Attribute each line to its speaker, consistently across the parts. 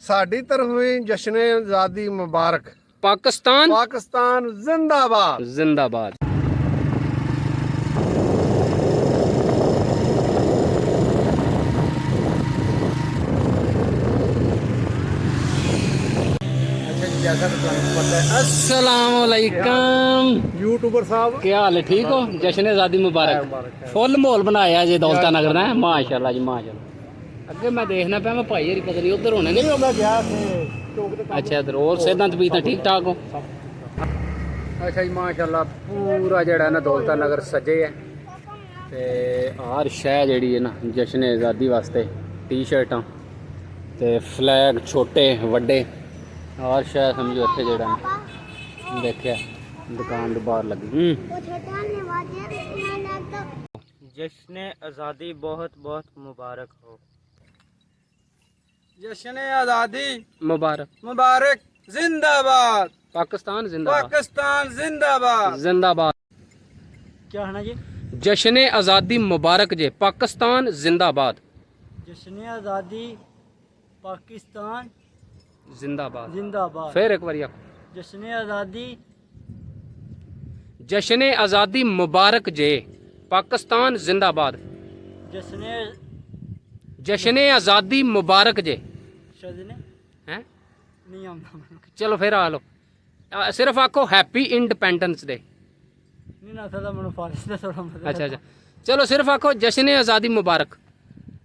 Speaker 1: साड़ी तरफ भी जश्न आज़ादी मुबारक।
Speaker 2: पाकिस्तान
Speaker 1: पाकिस्तान जिंदाबाद।
Speaker 2: जिंदाबाद। अस्सलामुअलैकुम
Speaker 1: यूट्यूबर साहब
Speaker 2: क्या हाल है, ठीक हो? जश्न आज़ादी मुबारक। फुल माहौल बनाया जी दौलता नगर ने, माशाल्लाह जी माशाल्लाह। अगे मैं देखना पाया, मैं भाई हरी पता नहीं उधर होने नहीं।
Speaker 1: मैं गया थे
Speaker 2: अच्छा इधर और सेहत तबीयत ठीक ठाक हो? अच्छा जी माशाल्लाह, पूरा जड़ा ना दौलता नगर सजे है ते हर शह जी है ना जश्न आज़ादी वास्ते टी शर्टां ते फ्लैग छोटे वड्डे हर शह समझो इत्थे जड़ा देखिया दुकान दे बाहर लगी।
Speaker 3: जश्न आज़ादी बहुत बहुत मुबारक हो।
Speaker 1: जश्न आज़ादी
Speaker 2: मुबारक।
Speaker 1: मुबारक। जिंदाबाद
Speaker 2: पाकिस्तान जिंदाबाद।
Speaker 1: पाकिस्तान जिंदाबाद।
Speaker 2: जिंदाबाद।
Speaker 3: क्या है ना जी?
Speaker 2: जश्न आज़ादी मुबारक जे पाकिस्तान जिंदाबाद।
Speaker 3: जश्न आज़ादी पाकिस्तान
Speaker 2: जिंदाबाद।
Speaker 3: जिंदाबाद।
Speaker 2: फिर एक बार
Speaker 3: जश्न आज़ादी
Speaker 2: जश्न आज़ादी मुबारक जे पाकिस्तान जिंदाबाद।
Speaker 3: जश्न
Speaker 2: जश्न आज़ादी मुबारक जे
Speaker 3: शजने
Speaker 2: हैं।
Speaker 3: नहीं आंदा
Speaker 2: चलो फिर आ लो, सिर्फ आखो हैप्पी इंडिपेंडेंस डे।
Speaker 3: नहीं ना था मैं फारिश से थोड़ा मतलब।
Speaker 2: अच्छा अच्छा चलो सिर्फ आखो जश्न आज़ादी मुबारक।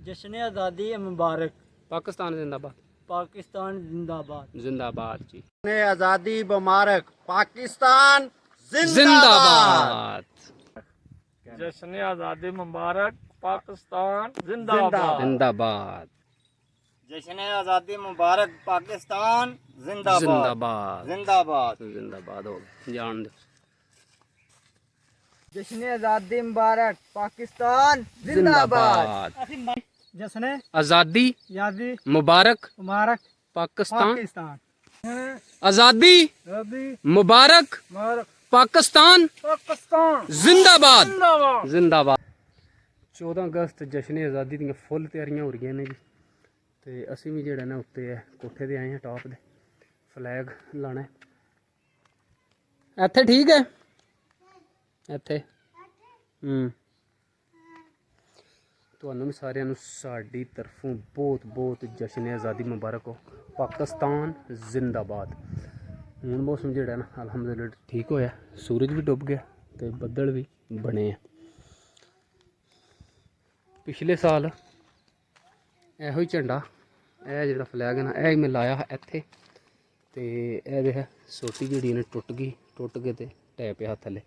Speaker 3: जश्न आज़ादी मुबारक।
Speaker 2: पाकिस्तान जिंदाबाद।
Speaker 3: पाकिस्तान जिंदाबाद।
Speaker 2: जिंदाबाद जी।
Speaker 1: आज़ादी मुबारक। पाकिस्तान
Speaker 2: जिंदाबाद।
Speaker 4: जश्न आज़ादी मुबारक। पाकिस्तान जिंदाबाद।
Speaker 2: जिंदाबाद।
Speaker 3: जश्न आज़ादी मुबारक। पाकिस्तान जिंदाबाद।
Speaker 2: जिंदाबाद।
Speaker 3: जिंदाबाद।
Speaker 2: जिंदाबाद हो गया, जान दो।
Speaker 3: जश्न आज़ादी मुबारक। पाकिस्तान
Speaker 2: जिंदाबाद।
Speaker 3: जश्न
Speaker 2: आज़ादी
Speaker 3: आज़ादी
Speaker 2: मुबारक
Speaker 3: मुबारक।
Speaker 2: पाकिस्तान।
Speaker 3: पाकिस्तान
Speaker 2: आज़ादी मुबारक पाकिस्तान
Speaker 3: पाकिस्तान
Speaker 2: जिंदाबाद। जिंदाबाद। 14 अगस्त जश्न आज़ादी दी फुल तैयारियां हो रही ने जी, ते असीं भी जेड़ा ना उत्ते है कोठे ते आए हैं टॉप दे फ्लैग लाना। इत्थे ठीक है इत्थे ਤੁਹਾਨੂੰ ਵੀ ਸਾਰਿਆਂ ਨੂੰ ਸਾਡੀ ਤਰਫੋਂ ਬਹੁਤ ਬਹੁਤ ਜਸ਼ਨ ਆਜ਼ਾਦੀ ਮੁਬਾਰਕ ਹੋ। ਪਾਕਿਸਤਾਨ ਜ਼ਿੰਦਾਬਾਦ। ਹੁਣ ਮੌਸਮ ਜਿਹੜਾ ਨਾ ਅਲਹਮਦੁਲਿਲਾ ਠੀਕ ਹੋਇਆ, ਸੂਰਜ ਵੀ ਡੁੱਬ ਗਿਆ ਤੇ ਬੱਦਲ ਵੀ ਬਣੇ ਆ। ਪਿਛਲੇ ਸਾਲ ਇਹੋ ਹੀ ਝੰਡਾ, ਇਹ ਜਿਹੜਾ ਫਲੈਗ ਹੈ ਨਾ, ਇਹ ਹੀ ਮੈਂ ਲਾਇਆ ਇੱਥੇ ਤੇ ਇਹ ਦੇਖ ਸੋਟੀ ਜਿਹੜੀ ਨੇ ਟੁੱਟ ਗਈ, ਟੁੱਟ ਕੇ ਤੇ ਟੈ ਪਿਆ ਥੱਲੇ,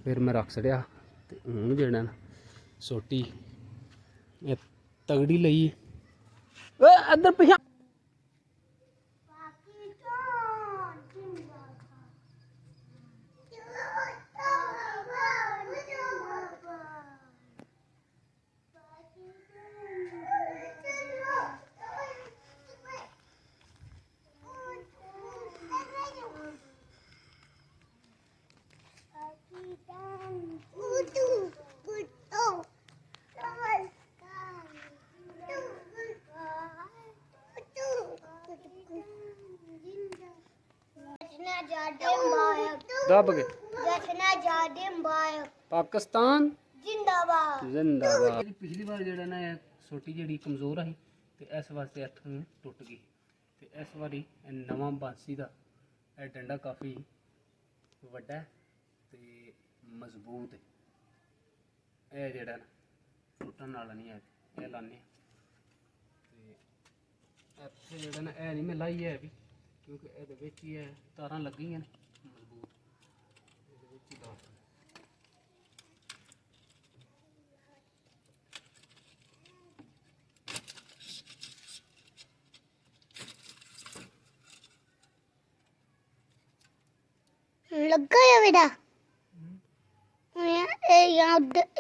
Speaker 2: ਫਿਰ ਮੈਂ ਰੱਖ ਛੜਿਆ ਤੇ ਹੁਣ ਜਿਹੜਾ ਨਾ ਸੋਟੀ ਇਹ ਤਗੜੀ ਲਈ ਓਏ ਇੱਧਰ ਪਿਛਾ। दब गए। पाकिस्तान जिंदाबाद। जिंदाबाद। पिछली बार जेड़ा ना सोटी जी कमजोर आई तो इस वास्ते इत्थों टुट गई, तो इस बारी नवा बांसी का यह डंडा काफ़ी वड्डा ते मजबूत है। यह जेड़ा ना टुटन वाला नहीं है, यह लाने इत्थे जेड़ा ना यह नहीं मैं लाई है भी, क्योंकि ये है तारां लगी हैं मजबूत, ये ला
Speaker 5: लगा है बेटा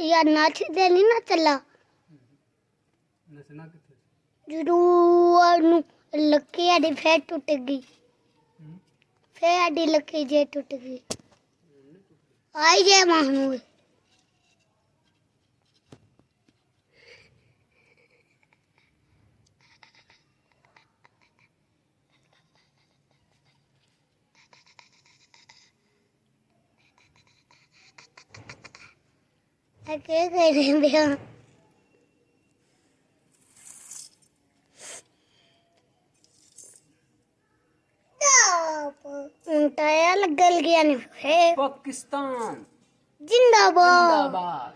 Speaker 5: यार नाच दे नहीं ना चला
Speaker 2: नचना किथे
Speaker 5: जरूर लकी आड़ी फिर टूट गई, फिर आड़ी लकी जे टूट गई। आई जे महमूद ਆ ਕੀ ਕਰੇ ਪਿਆ ਟਾਇਆ ਲੱਗਲ ਗਿਆ ਨੇ ਫੇ
Speaker 2: ਪਾਕਿਸਤਾਨ
Speaker 5: ਜਿੰਦਾਬਾਦ
Speaker 2: ਜਿੰਦਾਬਾਦ।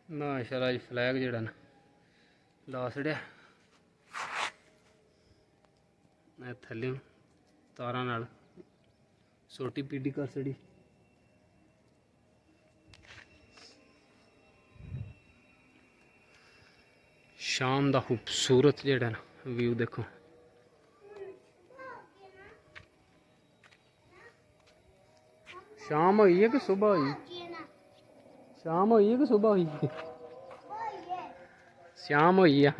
Speaker 2: ਮਾਸ਼ਾਅੱਲਾ ਜੀ ਫਲੈਗ ਜਿਹੜਾ ਨਾ ਲਾ ਛੜਿਆ ਮੈਂ ਥੱਲੇ ਤਾਰਾਂ ਨਾਲ ਛੋਟੀ ਪੀਡੀ ਕਰ ਛੜੀ। ਸ਼ਾਮ ਦਾ ਖੂਬਸੂਰਤ ਜਿਹੜਾ ਨਾ ਵਿਊ ਦੇਖੋ। ਸ਼ਾਮ ਹੋਈ ਹੈ ਕਿ ਸਵੇਰ ਹੋਈ? ਸ਼ਾਮ ਹੋਈ ਹੈ ਕਿ ਸਵੇਰ ਹੋਈ? ਸ਼ਾਮ ਹੋਈ ਆ।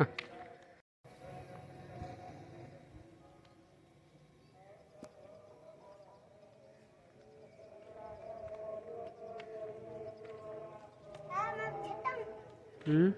Speaker 2: ਹੂੰ